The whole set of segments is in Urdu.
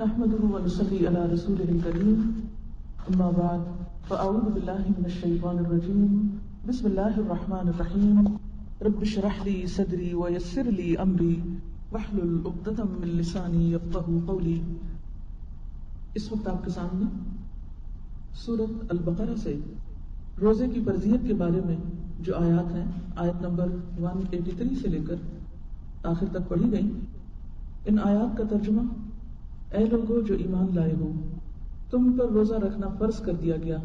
نحمده ونصلي على رسوله الكريم اما بعد فاعوذ بالله من الشيطان الرجيم بسم الله الرحمن الرحيم رب اشرح لي صدري ويسر لي امري واحلل عقدة من لساني يفقهوا قولي. اس وقت آپ کے سامنے سورۃ البقرہ سے روزے کی فرضیت کے بارے میں جو آیات ہیں، آیت نمبر 183 سے لے کر آخر تک پڑھی گئی. ان آیات کا ترجمہ: اے لوگو جو ایمان لائے ہو، تم پر روزہ رکھنا فرض کر دیا گیا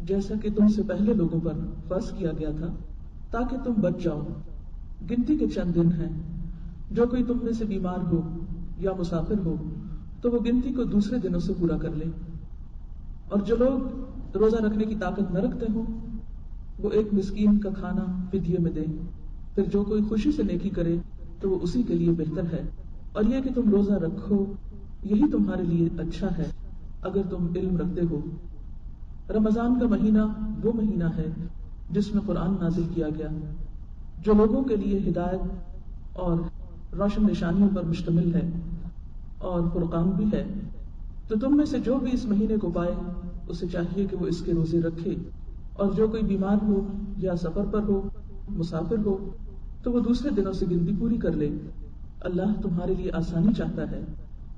جیسا کہ تم سے پہلے لوگوں پر فرض کیا گیا تھا تاکہ تم بچ جاؤ. گنتی کے چند دن ہیں. جو کوئی تم میں سے بیمار ہو یا مسافر ہو تو وہ گنتی کو دوسرے دنوں سے پورا کر لے. اور جو لوگ روزہ رکھنے کی طاقت نہ رکھتے ہوں وہ ایک مسکین کا کھانا فدیے میں دیں. پھر جو کوئی خوشی سے نیکی کرے تو وہ اسی کے لیے بہتر ہے. اور یہ کہ تم روزہ رکھو یہی تمہارے لیے اچھا ہے اگر تم علم رکھتے ہو. رمضان کا مہینہ وہ مہینہ ہے جس میں قرآن نازل کیا گیا، جو لوگوں کے لیے ہدایت اور روشن نشانیوں پر مشتمل ہے اور فرقان بھی ہے. تو تم میں سے جو بھی اس مہینے کو پائے اسے چاہیے کہ وہ اس کے روزے رکھے. اور جو کوئی بیمار ہو یا سفر پر ہو، مسافر ہو تو وہ دوسرے دنوں سے گنتی پوری کر لے. اللہ تمہارے لیے آسانی چاہتا ہے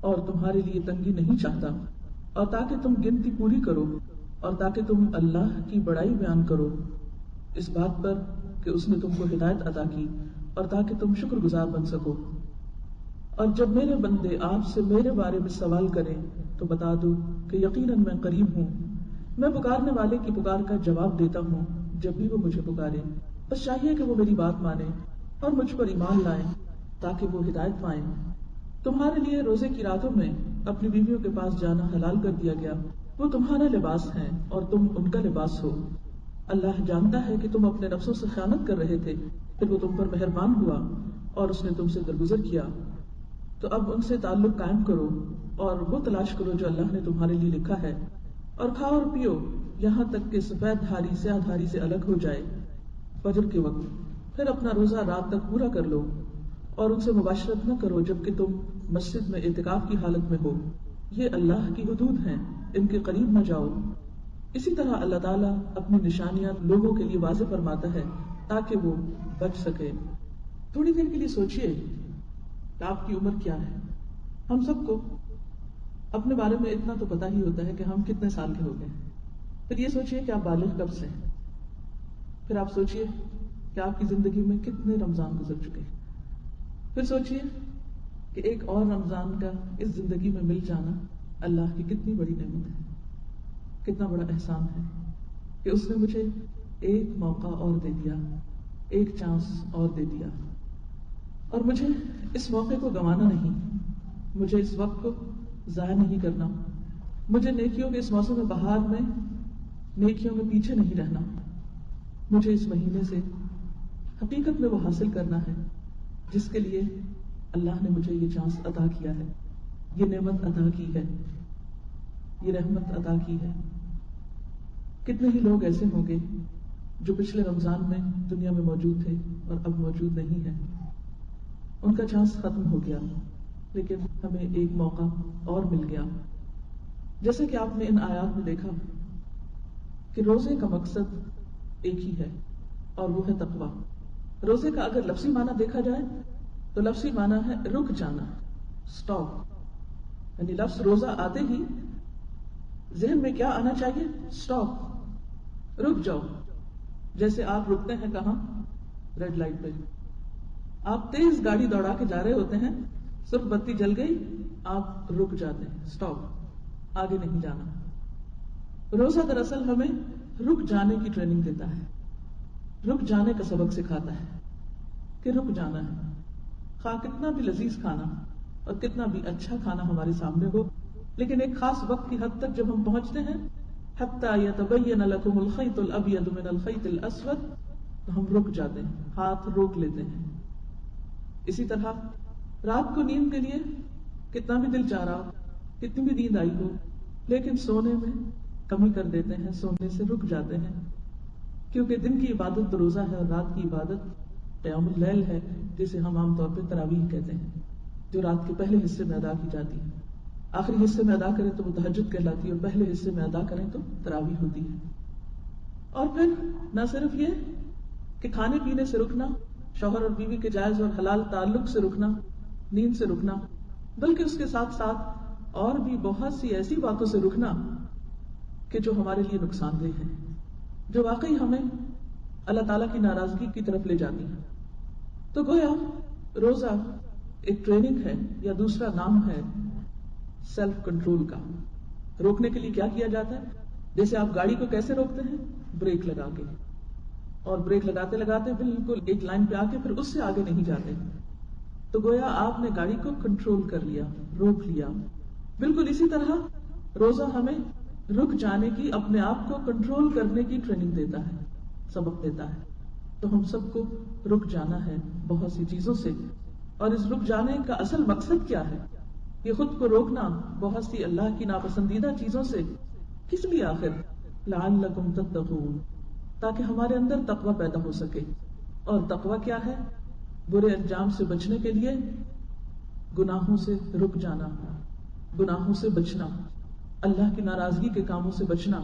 اور تمہارے لیے تنگی نہیں چاہتا. اور تاکہ تم گنتی پوری کرو اور تاکہ تم اللہ کی بڑائی بیان کرو اس بات پر کہ اس نے تم کو ہدایت عطا کی، اور تاکہ تم شکر گزار بن سکو. اور جب میرے بندے آپ سے میرے بارے میں سوال کریں تو بتا دو کہ یقیناً میں قریب ہوں، میں پکارنے والے کی پکار کا جواب دیتا ہوں جب بھی وہ مجھے پکارے. بس چاہیے کہ وہ میری بات مانیں اور مجھ پر ایمان لائیں تاکہ وہ ہدایت پائیں. تمہارے لیے روزے کی راتوں میں اپنی بیویوں کے پاس جانا حلال کر دیا گیا. وہ تمہارا لباس ہیں اور تم ان کا لباس ہو. اللہ جانتا ہے کہ تم اپنے نفسوں سے خیانت کر رہے تھے، پھر وہ تم پر مہربان ہوا اور اس نے تم سے درگزر کیا. تو اب ان سے تعلق قائم کرو اور وہ تلاش کرو جو اللہ نے تمہارے لیے لکھا ہے. اور کھاؤ اور پیو یہاں تک کہ سفید دھاری سیاہ دھاری سے الگ ہو جائے فجر کے وقت. پھر اپنا روزہ رات تک پورا کر لو اور ان سے مباشرت نہ کرو جبکہ تم مسجد میں اعتکاف کی حالت میں ہو. یہ اللہ کی حدود ہیں، ان کے قریب نہ جاؤ. اسی طرح اللہ تعالیٰ اپنی نشانیاں لوگوں کے لیے واضح فرماتا ہے تاکہ وہ بچ سکے. تھوڑی دیر کے لیے سوچئے کہ آپ کی عمر کیا ہے. ہم سب کو اپنے بارے میں اتنا تو پتا ہی ہوتا ہے کہ ہم کتنے سال کے ہو گئے. پھر یہ سوچئے کہ آپ بالغ کب سے ہیں. پھر آپ سوچئے کہ آپ کی زندگی میں کتنے رمضان گزر چکے ہیں. پھر سوچئے کہ ایک اور رمضان کا اس زندگی میں مل جانا اللہ کی کتنی بڑی نعمت ہے، کتنا بڑا احسان ہے کہ اس نے مجھے ایک موقع اور دے دیا، ایک چانس اور دے دیا. اور مجھے اس موقع کو گنوانا نہیں، مجھے اس وقت کو ضائع نہیں کرنا. مجھے نیکیوں کے اس موسم بہار میں نیکیوں میں پیچھے نہیں رہنا. مجھے اس مہینے سے حقیقت میں وہ حاصل کرنا ہے جس کے لیے اللہ نے مجھے یہ چانس عطا کیا ہے، یہ نعمت عطا کی ہے، یہ رحمت عطا کی ہے. کتنے ہی لوگ ایسے ہوں گے جو پچھلے رمضان میں دنیا میں موجود تھے اور اب موجود نہیں ہیں. ان کا چانس ختم ہو گیا، لیکن ہمیں ایک موقع اور مل گیا. جیسے کہ آپ نے ان آیات میں دیکھا کہ روزے کا مقصد ایک ہی ہے اور وہ ہے تقویٰ. روزے کا اگر لفظی معنی دیکھا جائے تو لفظی معنی ہے رک جانا، سٹاپ. یعنی لفظ روزہ آتے ہی ذہن میں کیا آنا چاہیے؟ سٹاپ، رک جاؤ. جیسے آپ رکتے ہیں کہاں؟ ریڈ لائٹ پہ. آپ تیز گاڑی دوڑا کے جا رہے ہوتے ہیں، صرف بتی جل گئی آپ رک جاتے ہیں، سٹاپ، آگے نہیں جانا. روزہ دراصل ہمیں رک جانے کی ٹریننگ دیتا ہے، رک جانے کا سبق سکھاتا ہے کہ رک جانا ہے. خواہ کتنا بھی لذیذ کھانا اور کتنا بھی اچھا کھانا ہمارے سامنے ہو، لیکن ایک خاص وقت کی حد تک جب ہم پہنچتے ہیں حتی یتبین لکم الخیط الابیض من الخیط الاسود، تو ہم رک جاتے ہیں، ہاتھ روک لیتے ہیں. اسی طرح رات کو نیند کے لیے کتنا بھی دل چاہ رہا ہو، کتنی بھی نیند آئی ہو، لیکن سونے میں کمی کر دیتے ہیں، سونے سے رک جاتے ہیں. کیونکہ دن کی عبادت تو روزہ ہے اور رات کی عبادت قیام اللیل ہے، جسے ہم عام طور پہ تراویح کہتے ہیں، جو رات کے پہلے حصے میں ادا کی جاتی ہے. آخری حصے میں ادا کریں تو وہ تہجد کہلاتی ہے، اور پہلے حصے میں ادا کریں تو تراویح ہوتی ہے. اور پھر نہ صرف یہ کہ کھانے پینے سے رکنا، شوہر اور بیوی کے جائز اور حلال تعلق سے رکنا، نیند سے رکنا، بلکہ اس کے ساتھ ساتھ اور بھی بہت سی ایسی باتوں سے رکنا کہ جو ہمارے لیے نقصان دہ ہے، جو واقعی ہمیں اللہ تعالیٰ کی ناراضگی کی طرف لے جاتی ہے. تو گویا روزہ ایک ٹریننگ ہے، یا دوسرا نام ہے سیلف کنٹرول کا. روکنے کے لیے کیا کیا جاتا ہے؟ جیسے آپ گاڑی کو کیسے روکتے ہیں؟ بریک لگا کے، اور بریک لگاتے لگاتے بالکل ایک لائن پہ آ کے پھر اس سے آگے نہیں جاتے. تو گویا آپ نے گاڑی کو کنٹرول کر لیا، روک لیا. بالکل اسی طرح روزہ ہمیں رک جانے کی، اپنے آپ کو کنٹرول کرنے کی ٹریننگ دیتا ہے، سبق دیتا ہے. تو ہم سب کو رک جانا ہے بہت سی چیزوں سے. اور اس رک جانے کا اصل مقصد کیا ہے؟ یہ خود کو روکنا بہت سی اللہ کی ناپسندیدہ چیزوں سے. کس لیے آخر؟ لعلکم تتقون، تاکہ ہمارے اندر تقوی پیدا ہو سکے. اور تقوی کیا ہے؟ برے انجام سے بچنے کے لیے گناہوں سے رک جانا، گناہوں سے بچنا، اللہ کی ناراضگی کے کاموں سے بچنا،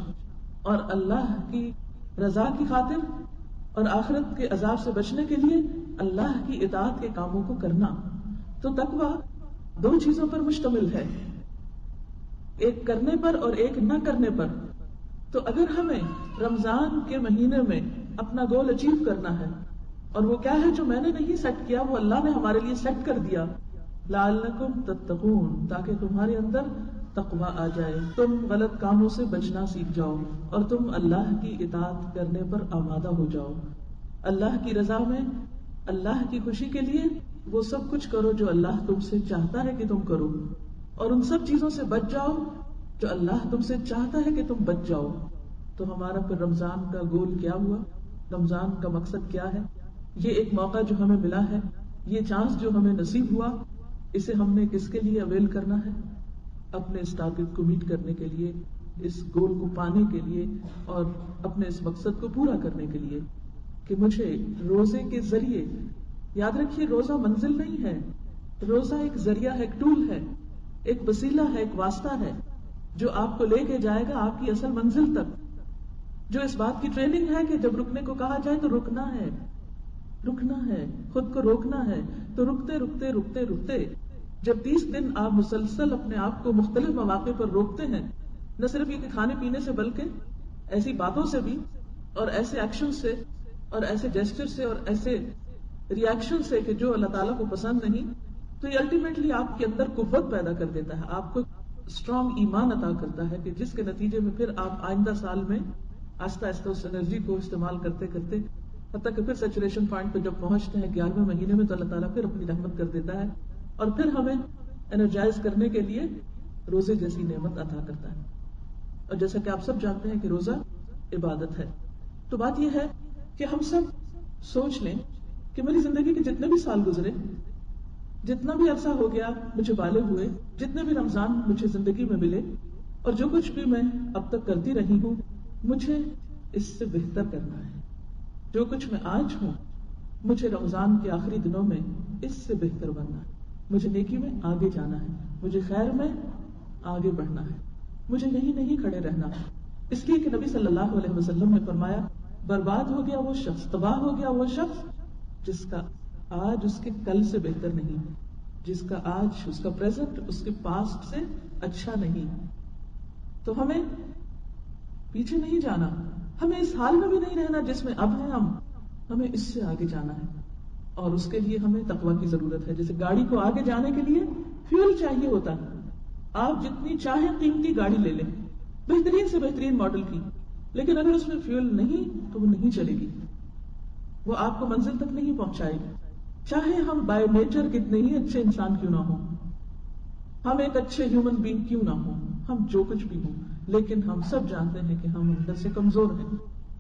اور اللہ کی رضا کی خاطر اور آخرت کے عذاب سے بچنے کے لیے اللہ کی اطاعت کے کاموں کو کرنا. تو تقوی دو چیزوں پر مشتمل ہے، ایک کرنے پر اور ایک نہ کرنے پر. تو اگر ہمیں رمضان کے مہینے میں اپنا گول اچیو کرنا ہے، اور وہ کیا ہے جو میں نے نہیں سیٹ کیا، وہ اللہ نے ہمارے لیے سیٹ کر دیا، لعلکم تتقون، تاکہ تمہارے اندر تقوی آ جائے، تم غلط کاموں سے بچنا سیکھ جاؤ، اور تم اللہ کی اطاعت کرنے پر آمادہ ہو جاؤ. اللہ کی رضا میں، اللہ کی خوشی کے لیے وہ سب کچھ کرو جو اللہ تم سے چاہتا ہے کہ تم کرو، اور ان سب چیزوں سے بچ جاؤ جو اللہ تم سے چاہتا ہے کہ تم بچ جاؤ. تو ہمارا پھر رمضان کا گول کیا ہوا؟ رمضان کا مقصد کیا ہے؟ یہ ایک موقع جو ہمیں ملا ہے، یہ چانس جو ہمیں نصیب ہوا، اسے ہم نے کس کے لیے اویل کرنا ہے؟ اپنے اس ٹارگٹ کو میٹ کرنے کے لیے، اس گول کو پانے کے لیے، اور اپنے اس مقصد کو پورا کرنے کے لیے کہ مجھے روزے کے ذریعے، یاد رکھیے روزہ منزل نہیں ہے، روزہ ایک ذریعہ ہے، ایک ٹول ہے، ایک وسیلہ ہے، ایک واسطہ ہے جو آپ کو لے کے جائے گا آپ کی اصل منزل تک. جو اس بات کی ٹریننگ ہے کہ جب رکنے کو کہا جائے تو رکنا ہے، رکنا ہے، خود کو روکنا ہے. تو رکتے رکتے رکتے رکتے جب 30 دن آپ مسلسل اپنے آپ کو مختلف مواقع پر روکتے ہیں، نہ صرف یہ کہ کھانے پینے سے بلکہ ایسی باتوں سے بھی، اور ایسے ایکشن سے، اور ایسے جیسچر سے، اور ایسے ریئیکشن سے کہ جو اللہ تعالیٰ کو پسند نہیں، تو یہ الٹیمیٹلی آپ کے اندر قوت پیدا کر دیتا ہے، آپ کو اسٹرانگ ایمان عطا کرتا ہے کہ جس کے نتیجے میں پھر آپ آئندہ سال میں آہستہ آہستہ اس انرجی کو استعمال کرتے کرتے حتیٰ کہ پھر سیچوریشن پوائنٹ پہ جب پہنچتے ہیں 11ویں مہینے میں، تو اللہ تعالیٰ پھر اپنی رحمت کر دیتا ہے اور پھر ہمیں انرجائز کرنے کے لیے روزے جیسی نعمت عطا کرتا ہے. اور جیسا کہ آپ سب جانتے ہیں کہ روزہ عبادت ہے. تو بات یہ ہے کہ ہم سب سوچ لیں کہ میری زندگی کے جتنے بھی سال گزرے، جتنا بھی عرصہ ہو گیا مجھے بالغ ہوئے، جتنے بھی رمضان مجھے زندگی میں ملے، اور جو کچھ بھی میں اب تک کرتی رہی ہوں، مجھے اس سے بہتر کرنا ہے. جو کچھ میں آج ہوں، مجھے رمضان کے آخری دنوں میں اس سے بہتر بننا ہے. مجھے نیکی میں آگے جانا ہے، مجھے خیر میں آگے بڑھنا ہے، مجھے یہیں نہیں کھڑے رہنا. اس لیے کہ نبی صلی اللہ علیہ وسلم نے فرمایا، برباد ہو گیا وہ شخص، تباہ ہو گیا وہ شخص جس کا آج اس کے کل سے بہتر نہیں، جس کا آج اس کا پریزنٹ اس کے پاسٹ سے اچھا نہیں. تو ہمیں پیچھے نہیں جانا، ہمیں اس حال میں بھی نہیں رہنا جس میں اب ہیں ہمیں اس سے آگے جانا ہے. اور اس کے لیے ہمیں تقویٰ کی ضرورت ہے. جیسے گاڑی کو آگے جانے کے لیے فیول چاہیے ہوتا ہے. آپ جتنی چاہے قیمتی گاڑی لے لیں، بہترین سے بہترین ماڈل کی، لیکن اگر اس میں فیول نہیں تو وہ نہیں چلے گی، وہ آپ کو منزل تک نہیں پہنچائے گی. چاہے ہم بائی نیچر کتنے ہی اچھے انسان کیوں نہ ہوں، ہم ایک اچھے ہیومن بینگ کیوں نہ ہوں، ہم جو کچھ بھی ہوں، لیکن ہم سب جانتے ہیں کہ ہم اندر سے کمزور ہیں،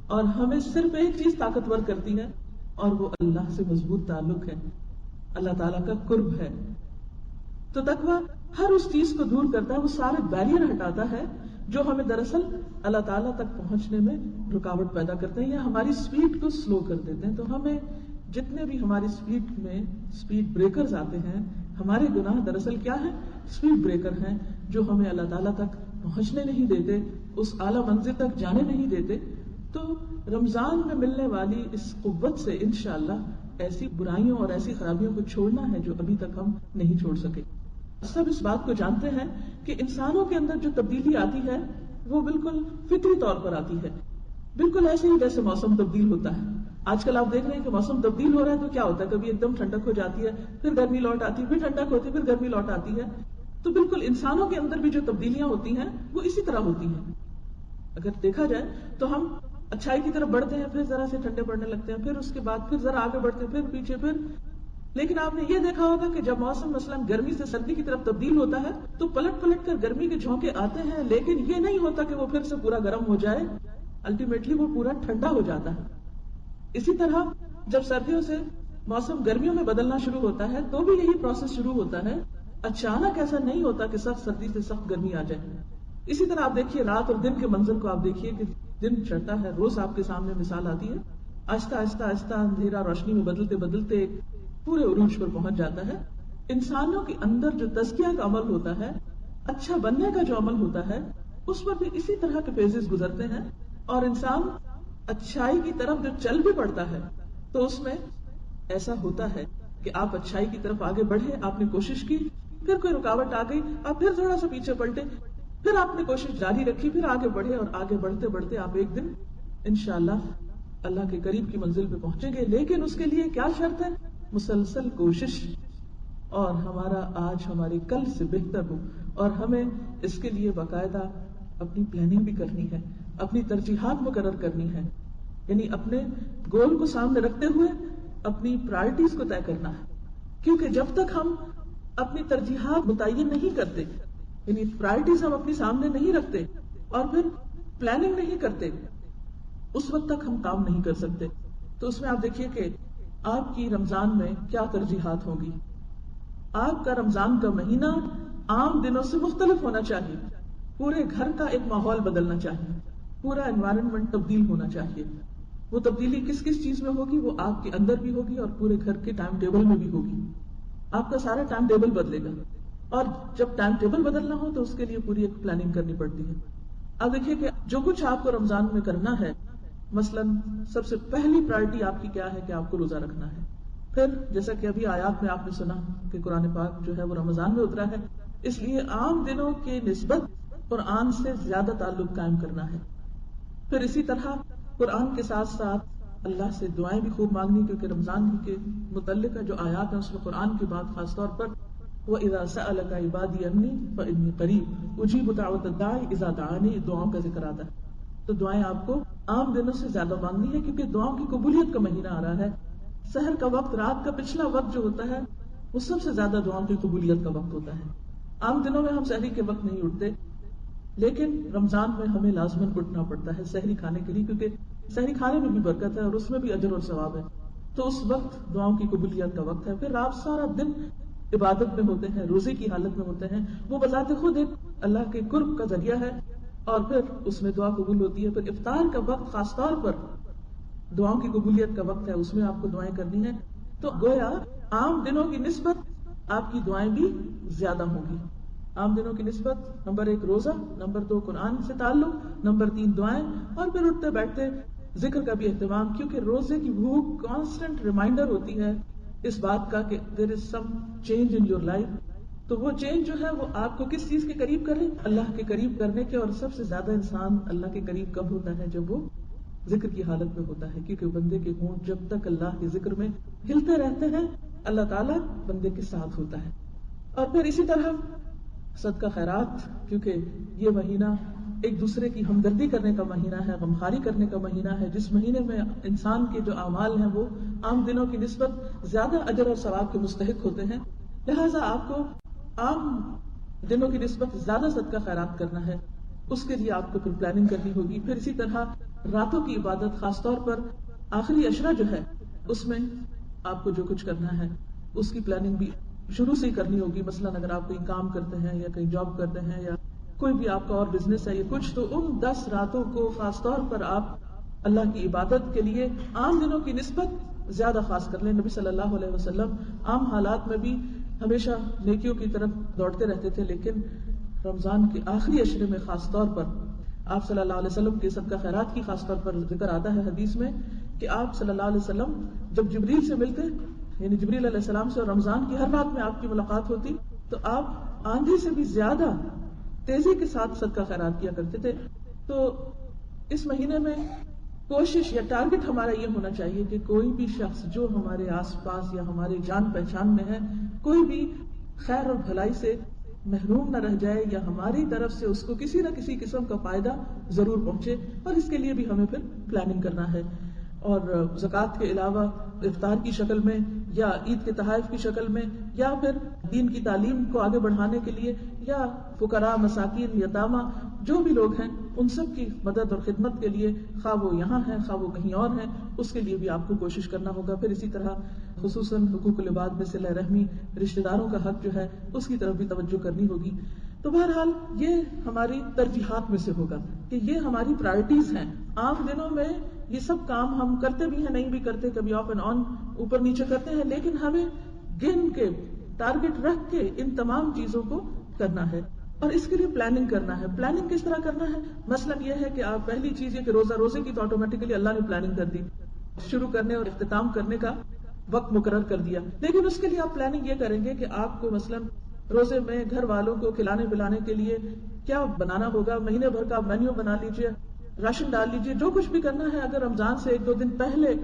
اور ہمیں صرف ایک چیز طاقتور کرتی ہے، اور وہ اللہ سے مضبوط تعلق ہے، اللہ تعالیٰ کا قرب ہے. تو تقویٰ ہر اس چیز کو دور کرتا ہے، وہ سارے بیریئر ہٹاتا ہے جو ہمیں دراصل اللہ تعالیٰ تک پہنچنے میں رکاوٹ پیدا کرتے ہیں یا ہماری سپیڈ کو سلو کر دیتے ہیں. تو ہمیں جتنے بھی ہماری سپیڈ میں سپیڈ بریکرز آتے ہیں، ہمارے گناہ دراصل کیا ہے؟ اسپیڈ بریکر ہیں جو ہمیں اللہ تعالیٰ تک پہنچنے نہیں دیتے، اس اعلیٰ منزل تک جانے نہیں دیتے. تو رمضان میں ملنے والی اس قوت سے انشاءاللہ ایسی برائیوں اور ایسی خرابیوں کو چھوڑنا ہے جو ابھی تک ہم نہیں چھوڑ سکے. سب اس بات کو جانتے ہیں کہ انسانوں کے اندر جو تبدیلی آتی ہے وہ بالکل فطری طور پر آتی ہے، بالکل ایسے ہی جیسے موسم تبدیل ہوتا ہے. آج کل آپ دیکھ رہے ہیں کہ موسم تبدیل ہو رہا ہے تو کیا ہوتا ہے، کبھی ایک دم ٹھنڈک ہو جاتی ہے، پھر گرمی لوٹ آتی ہے، پھر ٹھنڈک ہوتی ہے، پھر گرمی لوٹ آتی ہے. تو بالکل انسانوں کے اندر بھی جو تبدیلیاں ہوتی ہیں وہ اسی طرح ہوتی ہیں. اگر دیکھا جائے تو ہم اچھائی کی طرف بڑھتے ہیں، پھر ذرا سے ٹھنڈے پڑنے لگتے ہیں، پھر اس کے بعد پھر ذرا آگے بڑھتے ہیں، پھر پیچھے، پھر. لیکن آپ نے یہ دیکھا ہوگا کہ جب موسم مثلا گرمی سے سردی کی طرف تبدیل ہوتا ہے تو پلٹ پلٹ کر گرمی کے جھونکے آتے ہیں، لیکن یہ نہیں ہوتا کہ وہ پھر سے پورا گرم ہو جائے، الٹیمیٹلی وہ پورا ٹھنڈا ہو جاتا ہے. اسی طرح جب سردیوں سے موسم گرمیوں میں بدلنا شروع ہوتا ہے تو بھی یہی پروسیس شروع ہوتا ہے. اچانک ایسا نہیں ہوتا کہ سخت سردی سے سخت گرمی آ جائے. اسی طرح آپ دیکھیے رات اور دن کے منظر کو، آپ دیکھیے کہ دن چڑھتا ہے، روز آپ کے سامنے مثال آتی ہے، آہستہ آہستہ آہستہ اندھیرا روشنی میں بدلتے بدلتے پورے عروج پر پہنچ جاتا ہے. انسانوں کے اندر جو تزکیہ کا عمل ہوتا ہے، اچھا بننے کا جو عمل ہوتا ہے، اس پر بھی اسی طرح کے فیزز گزرتے ہیں. اور انسان اچھائی کی طرف جو چل بھی پڑتا ہے تو اس میں ایسا ہوتا ہے کہ آپ اچھائی کی طرف آگے بڑھے، آپ نے کوشش کی، پھر کوئی رکاوٹ آ گئی، آپ پھر تھوڑا سا پیچھے پلٹے، پھر آپ نے کوشش جاری رکھی، پھر آگے بڑھے، اور آگے بڑھتے بڑھتے آپ ایک دن انشاءاللہ اللہ کے قریب کی منزل پہ پہنچیں گے. لیکن اس کے لیے کیا شرط ہے؟ مسلسل کوشش، اور ہمارا آج ہمارے کل سے بہتر ہو. اور ہمیں اس کے لیے باقاعدہ اپنی پلاننگ بھی کرنی ہے، اپنی ترجیحات مقرر کرنی ہے، یعنی اپنے گول کو سامنے رکھتے ہوئے اپنی پرائرٹیز کو طے کرنا ہے. کیونکہ جب تک ہم اپنی ترجیحات متعین نہیں کرتے، یعنی پرائرٹیز ہم اپنی سامنے نہیں رکھتے اور پھر پلاننگ نہیں کرتے، اس وقت تک ہم کام نہیں کر سکتے. تو اس میں آپ دیکھیے کہ آپ کی رمضان میں کیا ترجیحات ہوں گی. آپ کا رمضان کا مہینہ عام دنوں سے مختلف ہونا چاہیے، پورے گھر کا ایک ماحول بدلنا چاہیے، پورا انوائرمنٹ تبدیل ہونا چاہیے. وہ تبدیلی کس کس چیز میں ہوگی؟ وہ آپ کے اندر بھی ہوگی اور پورے گھر کے ٹائم ٹیبل میں بھی ہوگی. آپ کا سارا ٹائم ٹیبل بدلے گا، اور جب ٹائم ٹیبل بدلنا ہو تو اس کے لیے پوری ایک پلاننگ کرنی پڑتی ہے. اب دیکھیے کہ جو کچھ آپ کو رمضان میں کرنا ہے، مثلا سب سے پہلی پرائرٹی آپ کی کیا ہے کہ آپ کو روزہ رکھنا ہے. پھر جیسا کہ ابھی آیات میں آپ نے سنا کہ قرآن پاک جو ہے وہ رمضان میں اترا ہے، اس لیے عام دنوں کے نسبت قرآن سے زیادہ تعلق قائم کرنا ہے. پھر اسی طرح قرآن کے ساتھ ساتھ اللہ سے دعائیں بھی خوب مانگنی، کیونکہ رمضان کے متعلق جو آیات ہیں اس میں قرآن کی بات خاص طور پر وَإِذَا سَأَلَكَ عِبَادِي عَنِّي فَإِنِّي قَرِيبٌ أُجِيبُ دَعْوَةَ الدَّاعِ إِذَا دَعَانِ، دعاؤں کا ذکر آتا ہے. تو دعائیں آپ کو عام دنوں سے زیادہ مانگنی ہے، کیونکہ دعاؤں کی قبولیت کا مہینہ آ رہا ہے. سحر کا وقت، رات کا پچھلا وقت جو ہوتا ہے وہ سب سے زیادہ دعاؤں کی قبولیت کا وقت ہوتا ہے. عام دنوں میں ہم سحری کے وقت نہیں اٹھتے، لیکن رمضان میں ہمیں لازماً اٹھنا پڑتا ہے سحری کھانے کے لیے، کیونکہ سحری کھانے میں بھی برکت ہے اور اس میں بھی اجر اور ثواب ہے. تو اس وقت دعاؤں کی قبولیت کا وقت ہے. پھر آپ سارا دن عبادت میں ہوتے ہیں، روزے کی حالت میں ہوتے ہیں، وہ بذات خود ایک اللہ کے قرب کا ذریعہ ہے، اور پھر اس میں دعا قبول ہوتی ہے. پھر افطار کا وقت خاص طور پر دعاؤں کی قبولیت کا وقت ہے، اس میں آپ کو دعائیں کرنی ہیں. تو گویا عام دنوں کی نسبت آپ کی دعائیں بھی زیادہ ہوں گی. عام دنوں کی نسبت نمبر 1 روزہ، نمبر 2 قرآن سے تعلق، نمبر 3 دعائیں، اور پھر اٹھتے بیٹھتے ذکر کا بھی اہتمام، کیونکہ روزے کی بھوک کانسٹنٹ ریمائنڈر ہوتی ہے اس بات کا کہ there is some change in your life. تو وہ چینج جو ہے وہ آپ کو کس چیز کے قریب کرے؟ اللہ کے قریب کرنے کے. اور سب سے زیادہ انسان اللہ کے قریب کب ہوتا ہے؟ جب وہ ذکر کی حالت میں ہوتا ہے، کیونکہ بندے کے ہونٹ جب تک اللہ کے ذکر میں ہلتے رہتے ہیں اللہ تعالیٰ بندے کے ساتھ ہوتا ہے. اور پھر اسی طرح صدقہ خیرات، کیونکہ یہ مہینہ ایک دوسرے کی ہمدردی کرنے کا مہینہ ہے، غمخواری کرنے کا مہینہ ہے، جس مہینے میں انسان کے جو اعمال ہیں وہ عام دنوں کی نسبت زیادہ اجر اور ثواب کے مستحق ہوتے ہیں. لہٰذا آپ کو عام دنوں کی نسبت زیادہ صدقہ خیرات کرنا ہے. اس کے لیے آپ کو پھر پلاننگ کرنی ہوگی. پھر اسی طرح راتوں کی عبادت، خاص طور پر آخری عشرہ جو ہے اس میں آپ کو جو کچھ کرنا ہے اس کی پلاننگ بھی شروع سے ہی کرنی ہوگی. مثلا اگر آپ کہیں کام کرتے ہیں یا کہیں جاب کرتے ہیں یا کوئی بھی آپ کا اور بزنس ہے یا کچھ، تو ان 10 راتوں کو خاص طور پر آپ اللہ کی عبادت کے لیے عام دنوں کی نسبت زیادہ خاص کر لیں. نبی صلی اللہ علیہ وسلم عام حالات میں بھی ہمیشہ نیکیوں کی طرف دوڑتے رہتے تھے، لیکن رمضان کے آخری عشرے میں خاص طور پر آپ صلی اللہ علیہ وسلم کے صدقہ خیرات کی خاص طور پر ذکر آتا ہے حدیث میں کہ آپ صلی اللہ علیہ وسلم جب جبریل سے ملتے، یعنی جبریل علیہ السلام سے، اور رمضان کی ہر رات میں آپ کی ملاقات ہوتی، تو آپ آندھی سے بھی زیادہ تیزی کے ساتھ صدقہ خیرات کیا کرتے تھے. تو اس مہینے میں کوشش یا ٹارگٹ ہمارا یہ ہونا چاہیے کہ کوئی بھی شخص جو ہمارے آس پاس یا ہمارے جان پہچان میں ہے، کوئی بھی خیر اور بھلائی سے محروم نہ رہ جائے، یا ہماری طرف سے اس کو کسی نہ کسی قسم کا فائدہ ضرور پہنچے. اور اس کے لیے بھی ہمیں پھر پلاننگ کرنا ہے. اور زکوٰۃ کے علاوہ افطار کی شکل میں یا عید کے تحائف کی شکل میں، یا پھر دین کی تعلیم کو آگے بڑھانے کے لیے، یا فقراء، مساکین، یتامى، جو بھی لوگ ہیں ان سب کی مدد اور خدمت کے لیے، خواہ وہ یہاں ہیں خواہ وہ کہیں اور ہیں، اس کے لیے بھی آپ کو کوشش کرنا ہوگا. پھر اسی طرح خصوصاً حقوق العباد میں صلہ رحمی، رشتہ داروں کا حق جو ہے اس کی طرف بھی توجہ کرنی ہوگی. تو بہرحال یہ ہماری ترجیحات میں سے ہوگا کہ یہ ہماری پرائرٹیز ہیں. عام دنوں میں یہ سب کام ہم کرتے بھی ہیں، نہیں بھی کرتے، کبھی آف اینڈ آن اوپر نیچے کرتے ہیں، لیکن ہمیں گن کے ٹارگٹ رکھ کے ان تمام چیزوں کو کرنا ہے. اور اس کے لیے پلاننگ کرنا ہے. پلاننگ کس طرح کرنا ہے؟ مثلا یہ ہے کہ آپ پہلی چیز یہ کہ روزے کی تو آٹومیٹکلی اللہ نے پلاننگ کر دی، شروع کرنے اور اختتام کرنے کا وقت مقرر کر دیا. لیکن اس کے لیے آپ پلاننگ یہ کریں گے کہ آپ کو مثلا روزے میں گھر والوں کو کھلانے پلانے کے لیے کیا بنانا ہوگا. مہینے بھر کا مینیو بنا لیجئے، راشن ڈال لیجئے، جو کچھ بھی کرنا ہے. اگر رمضان سے 1-2 دن پہلے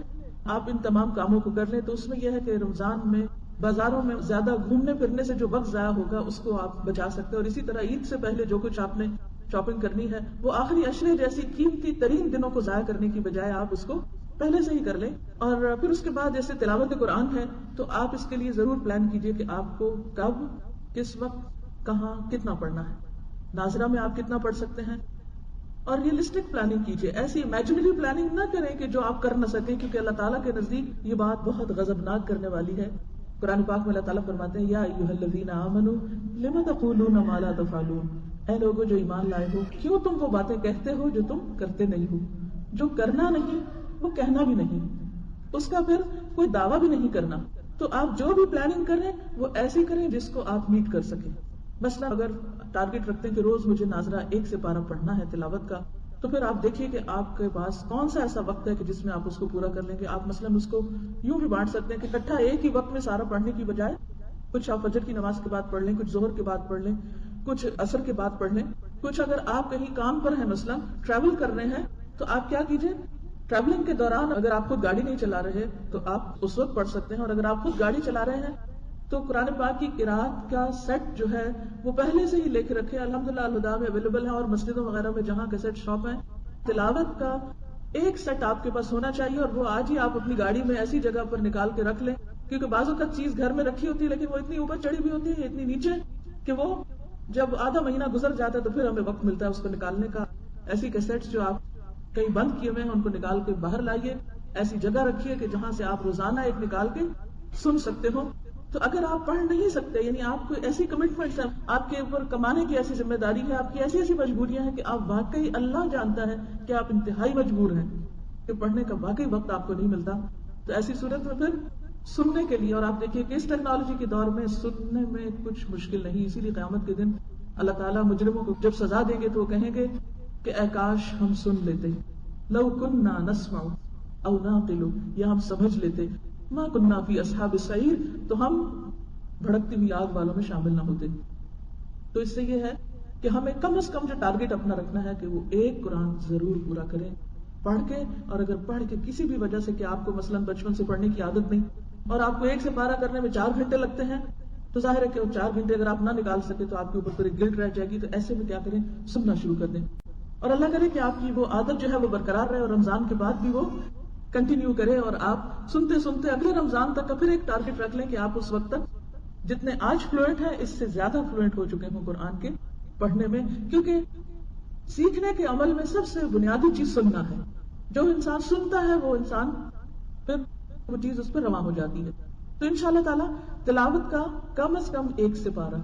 آپ ان تمام کاموں کو کر لیں تو اس میں یہ ہے کہ رمضان میں بازاروں میں زیادہ گھومنے پھرنے سے جو وقت ضائع ہوگا اس کو آپ بچا سکتے ہیں. اور اسی طرح عید سے پہلے جو کچھ آپ نے شاپنگ کرنی ہے وہ آخری عشرے جیسی قیمتی ترین دنوں کو ضائع کرنے کی بجائے آپ اس کو پہلے سے ہی کر لیں. اور پھر اس کے بعد جیسے تلاوت قرآن ہے تو آپ اس کے لیے ضرور پلان کیجئے کہ آپ کو کب، کس وقت، کہاں، کتنا پڑھنا ہے. ناظرہ میں آپ کتنا پڑھ سکتے ہیں، اور ریئلسٹک پلاننگ کیجئے. ایسی امیجنری پلاننگ نہ کریں کہ جو آپ کر نہ سکیں، کیونکہ اللہ تعالیٰ کے نزدیک یہ بات بہت غضبناک کرنے والی ہے. قرآن پاک میں اللہ تعالیٰ فرماتے ہیں یا ایھا الذین آمنوا لم تقولون ما لا تفعلون، اے لوگوں جو ایمان لائے ہو، کیوں تم وہ باتیں کہتے ہو جو تم کرتے نہیں ہو. جو کرنا نہیں وہ کہنا بھی نہیں، اس کا پھر کوئی دعویٰ بھی نہیں کرنا. تو آپ جو بھی پلاننگ کریں وہ ایسی کریں جس کو آپ میٹ کر سکیں. مثلا اگر ٹارگٹ رکھتے ہیں کہ روز مجھے ناظرہ 1 سے 12 پڑھنا ہے تلاوت کا، تو پھر آپ دیکھیے کہ آپ کے پاس کون سا ایسا وقت ہے کہ جس میں آپ اس کو پورا کر لیں گے. آپ مثلا اس کو یوں بھی بانٹ سکتے ہیں کہ اکٹھا ایک ہی وقت میں سارا پڑھنے کی بجائے کچھ آپ فجر کی نماز کے بعد پڑھ لیں، کچھ ظہر کے بعد پڑھ لیں، کچھ عصر کے بعد پڑھ لیں، کچھ اگر آپ کہیں کام پر ہیں، مثلا ٹریول کر رہے ہیں، تو آپ کیا کیجئے، ٹریولنگ کے دوران اگر آپ خود گاڑی نہیں چلا رہے تو آپ اس وقت پڑھ سکتے ہیں. اور اگر آپ خود گاڑی چلا رہے ہیں تو قرآن پاک کی قرات کا سیٹ جو ہے وہ پہلے سے ہی لے کے رکھے. الحمدللہ الہدا میں اویلیبل ہے، اور مسجدوں وغیرہ میں جہاں کیسٹ شاپ ہیں، تلاوت کا ایک سیٹ آپ کے پاس ہونا چاہیے. اور وہ آج ہی آپ اپنی گاڑی میں ایسی جگہ پر نکال کے رکھ لیں، کیونکہ بعض اوقات چیز گھر میں رکھی ہوتی ہے لیکن وہ اتنی اوپر چڑھی ہوئی ہوتی ہے، اتنی نیچے، کہ وہ جب آدھا مہینہ گزر جاتا ہے تو پھر ہمیں وقت ملتا ہے اس کو نکالنے کا. ایسی کیسٹس جو آپ کہیں بند کیے ہوئے ہیں ان کو نکال کے باہر لائیے، ایسی جگہ رکھیے کہ جہاں سے آپ روزانہ ایک نکال کے سن سکتے ہو. تو اگر آپ پڑھ نہیں سکتے، یعنی آپ کو ایسی کمٹمنٹس ہیں، آپ کے اوپر کمانے کی ایسی ذمہ داری ہے، آپ کی ایسی ایسی مجبوریاں ہیں کہ آپ واقعی اللہ جانتا ہے کہ آپ انتہائی مجبور ہیں کہ پڑھنے کا واقعی وقت آپ کو نہیں ملتا. تو ایسی صورت میں پھر سننے کے لیے، اور آپ دیکھیے کہ اس ٹیکنالوجی کے دور میں سننے میں کچھ مشکل نہیں. اسی لیے قیامت کے دن اللہ تعالیٰ مجرموں کو جب سزا دیں گے تو وہ کہیں گے کہ اے کاش ہم سن لیتے، لو کننا نسمع او نعقل، یا ہم سمجھ لیتے، ما کننا فی اصحاب السعیر، تو ہم بھڑکتی ہوئی آگ والوں میں شامل نہ ہوتے. تو اس سے یہ ہے کہ ہمیں کم از کم جو ٹارگٹ اپنا رکھنا ہے کہ وہ ایک قرآن ضرور پورا کریں پڑھ کے. اور اگر پڑھ کے کسی بھی وجہ سے کہ آپ کو مثلاً بچپن سے پڑھنے کی عادت نہیں اور آپ کو 1 سے 12 کرنے میں 4 گھنٹے لگتے ہیں، تو ظاہر ہے کہ وہ 4 گھنٹے اگر آپ نہ نکال سکے تو آپ کے اوپر پوری گلٹ رہ جائے گی. تو ایسے میں کیا کریں، سننا شروع کر دیں. اور اللہ کرے کہ آپ کی وہ عادت جو ہے وہ برقرار رہے اور رمضان کے بعد بھی وہ کنٹینیو کرے، اور آپ سنتے سنتے اگلے رمضان تک کا پھر ایک ٹارگٹ رکھ لیں کہ آپ اس وقت تک جتنے آج فلوئنٹ ہیں اس سے زیادہ فلوئنٹ ہو چکے ہوں قرآن کے پڑھنے میں. کیونکہ سیکھنے کے عمل میں سب سے بنیادی چیز سننا ہے. جو انسان سنتا ہے وہ انسان پھر وہ چیز اس پہ رواں ہو جاتی ہے. تو انشاءاللہ تعالی تلاوت کا کم از کم 1 سے 12،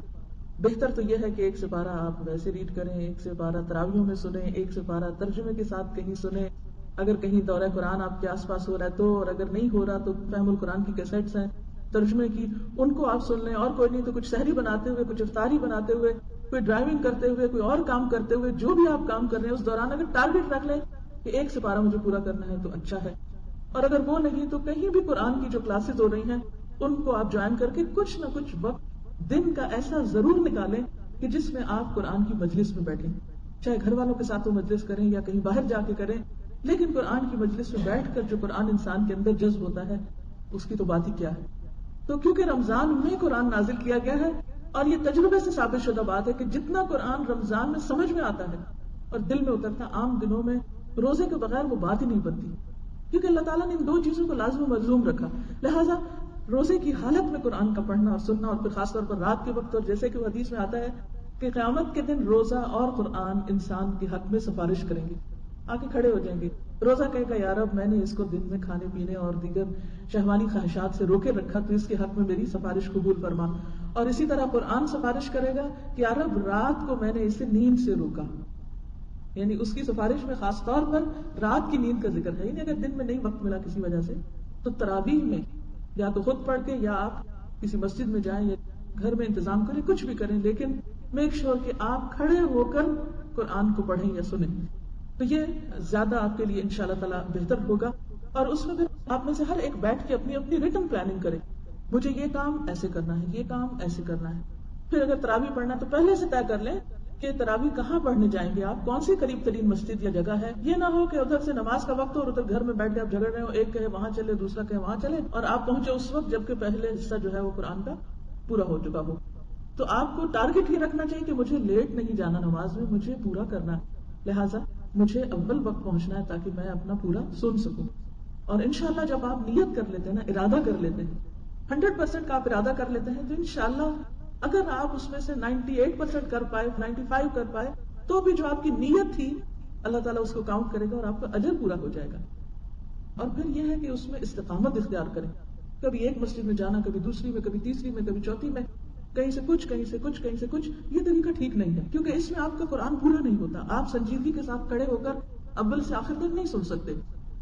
بہتر تو یہ ہے کہ 1 سے 12 آپ ویسے ریڈ کریں، 1 سے 12 تراویحوں میں سنیں، 1 سے 12 ترجمے کے ساتھ کہیں سنیں. اگر کہیں دورہ قرآن آپ کے آس پاس ہو رہا ہے تو، اور اگر نہیں ہو رہا تو فہم القرآن کی کیسٹس ہیں ترجمے کی ان کو آپ سن لیں، اور کوئی نہیں تو کچھ سحری بناتے ہوئے، کچھ افطاری بناتے ہوئے، کوئی ڈرائیونگ کرتے ہوئے، کوئی اور کام کرتے ہوئے، جو بھی آپ کام کر رہے ہیں اس دوران اگر ٹارگٹ رکھ لیں کہ 1 سپارہ مجھے پورا کرنا ہے تو اچھا ہے. اور اگر وہ نہیں تو کہیں بھی قرآن کی جو کلاسز ہو رہی ہیں ان کو آپ جوائن کر کے کچھ نہ کچھ وقت دن کا ایسا ضرور نکالیں کہ جس میں آپ قرآن کی مجلس میں بیٹھیں، چاہے گھر والوں کے ساتھ وہ مجلس کریں یا کہیں باہر جا کے کریں، لیکن قرآن کی مجلس میں بیٹھ کر جو قرآن انسان کے اندر جذب ہوتا ہے اس کی تو بات ہی کیا ہے. تو کیونکہ رمضان میں قرآن نازل کیا گیا ہے اور یہ تجربے سے ثابت شدہ بات ہے کہ جتنا قرآن رمضان میں سمجھ میں آتا ہے اور دل میں اترتا، عام دنوں میں روزے کے بغیر وہ بات ہی نہیں بنتی، کیونکہ اللہ تعالیٰ نے ان 2 چیزوں کو لازم و ملزوم رکھا. لہٰذا روزے کی حالت میں قرآن کا پڑھنا اور سننا، اور پھر خاص طور پر رات کے وقت، اور جیسے کہ وہ حدیث میں آتا ہے کہ قیامت کے دن روزہ اور قرآن انسان کے حق میں سفارش کریں گے، آ کے کھڑے ہو جائیں گے. روزہ کہے گا یا رب میں نے اس کو دن میں کھانے پینے اور دیگر شہوانی خواہشات سے روکے رکھا، تو اس کے حق میں میری سفارش قبول فرما. اور اسی طرح قرآن سفارش کرے گا کہ یا رب رات کو میں نے اسے نیند سے روکا، یعنی اس کی سفارش میں خاص طور پر رات کی نیند کا ذکر ہے. یعنی اگر دن میں نہیں وقت ملا کسی وجہ سے تو تراویح میں یا تو خود پڑھ کے یا آپ کسی مسجد میں جائیں یا گھر میں انتظام کریں، کچھ بھی کریں، لیکن میک شور کہ آپ کھڑے ہو کر قرآن کو پڑھیں یا سنیں. تو یہ زیادہ آپ کے لیے انشاءاللہ تعالی بہتر ہوگا. اور اس میں پھر آپ میں سے ہر ایک بیٹھ کے اپنی اپنی ریٹن پلاننگ کرے، مجھے یہ کام ایسے کرنا ہے، یہ کام ایسے کرنا ہے. پھر اگر تراویح پڑھنا ہے تو پہلے سے طے کر لیں کہ تراویح کہاں پڑھنے جائیں گے آپ، کون سی قریب ترین مسجد یا جگہ ہے. یہ نہ ہو کہ ادھر سے نماز کا وقت ہو اور ادھر گھر میں بیٹھ کے آپ جھگڑ رہے ہو، ایک کہے وہاں چلے دوسرا کہے وہاں چلے، اور آپ پہنچے اس وقت جبکہ پہلے حصہ جو ہے وہ قرآن کا پورا ہو چکا ہو. تو آپ کو ٹارگٹ ہی رکھنا چاہیے کہ مجھے لیٹ نہیں جانا نماز میں، مجھے پورا کرنا ہے، لہٰذا مجھے اول وقت پہنچنا ہے تاکہ میں اپنا پورا سن سکوں. اور انشاءاللہ جب آپ نیت کر لیتے ہیں نا، ارادہ کر لیتے ہیں، 100% کا آپ ارادہ کر لیتے ہیں، تو انشاءاللہ اگر آپ اس میں سے 98% کر پائے، 95 کر پائے، تو بھی جو آپ کی نیت تھی اللہ تعالیٰ اس کو کاؤنٹ کرے گا اور آپ کا اجر پورا ہو جائے گا. اور پھر یہ ہے کہ اس میں استقامت اختیار کریں، کبھی ایک مسجد میں جانا، کبھی دوسری میں، کبھی تیسری میں، کبھی چوتھی میں، کہیں سے کچھ کہیں سے کچھ کہیں سے کچھ. یہ طریقہ ٹھیک نہیں ہے کیونکہ اس میں آپ کا قرآن پورا نہیں ہوتا. آپ سنجیدگی کے ساتھ کھڑے ہو کر اول سے آخر تک نہیں سن سکتے.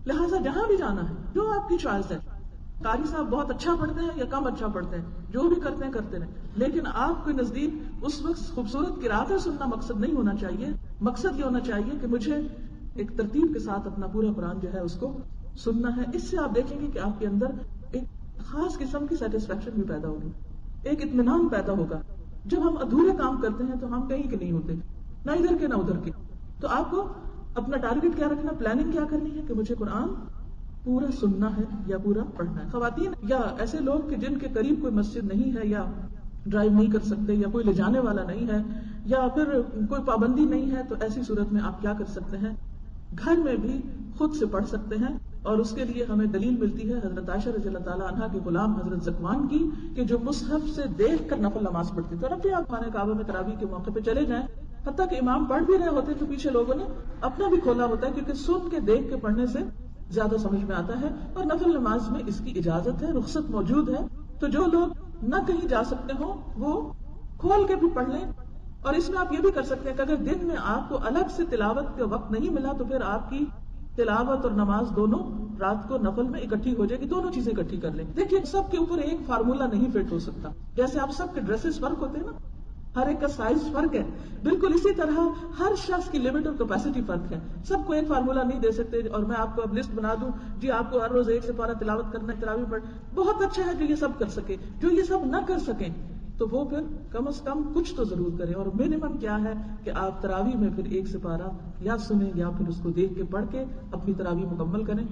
لہٰذا جہاں بھی جانا ہے جو آپ کی چوائس ہے، قاری صاحب بہت اچھا پڑھتے ہیں یا کم اچھا پڑھتے ہیں، جو بھی کرتے ہیں کرتے رہیں، لیکن آپ کے نزدیک اس وقت خوبصورت قرأتیں سننا مقصد نہیں ہونا چاہیے. مقصد یہ ہونا چاہیے کہ مجھے ایک ترتیب کے ساتھ اپنا پورا قرآن جو ہے اس کو سننا ہے. اس سے آپ دیکھیں گے کہ آپ کے اندر ایک خاص قسم کی سیٹسفیکشن بھی پیدا ہوگی، ایک اطمینان پیدا ہوگا. جب ہم ادھورے کام کرتے ہیں تو ہم کہیں کے نہیں ہوتے، نہ ادھر کے نہ ادھر کے. تو آپ کو اپنا ٹارگٹ کیا رکھنا، پلاننگ کیا کرنی ہے کہ مجھے قرآن پورا سننا ہے یا پورا پڑھنا ہے. خواتین یا ایسے لوگ کہ جن کے قریب کوئی مسجد نہیں ہے، یا ڈرائیو نہیں کر سکتے، یا کوئی لے جانے والا نہیں ہے، یا پھر کوئی پابندی نہیں ہے، تو ایسی صورت میں آپ کیا کر سکتے ہیں، گھر میں بھی خود سے پڑھ سکتے ہیں. اور اس کے لیے ہمیں دلیل ملتی ہے حضرت عائشہ رضی اللہ تعالیٰ عنہا کے غلام حضرت زکوان کی، کہ جو مصحف سے دیکھ کر نفل نماز پڑھتی. تو اب بھی آپ خانہ کعبہ میں تراویح کے موقع پہ چلے جائیں، حتیٰ کہ امام پڑھ بھی رہے ہوتے تو پیچھے لوگوں نے اپنا بھی کھولا ہوتا ہے، کیونکہ سن کے دیکھ کے پڑھنے سے زیادہ سمجھ میں آتا ہے. اور نفل نماز میں اس کی اجازت ہے، رخصت موجود ہے. تو جو لوگ نہ کہیں جا سکتے ہوں وہ کھول کے بھی پڑھ لیں. اور اس میں آپ یہ بھی کر سکتے ہیں کہ اگر دن میں آپ کو الگ سے تلاوت کا وقت نہیں ملا تو پھر آپ کی تلاوت اور نماز دونوں رات کو نفل میں اکٹھی ہو جائے گی، دونوں چیزیں اکٹھی کر لیں. دیکھیے سب کے اوپر ایک فارمولا نہیں فٹ ہو سکتا. جیسے آپ سب کے ڈریسز فرق ہوتے ہیں نا، ہر ایک کا سائز فرق ہے، بالکل اسی طرح ہر شخص کی لمٹ اور کیپیسٹی فرق ہے. سب کو ایک فارمولا نہیں دے سکتے اور میں آپ کو اب لسٹ بنا دوں جی آپ کو ہر روز 1 سپارہ تلاوت کرنا ہے، تراویح پڑھ. بہت اچھا ہے جو یہ سب کر سکے. جو یہ سب نہ کر سکیں تو وہ پھر کم از کم کچھ تو ضرور کریں. اور منیمم کیا ہے کہ آپ تراویح میں پھر 1 سپارہ یا سنیں یا پھر اس کو دیکھ کے پڑھ کے اپنی تراویح مکمل کریں.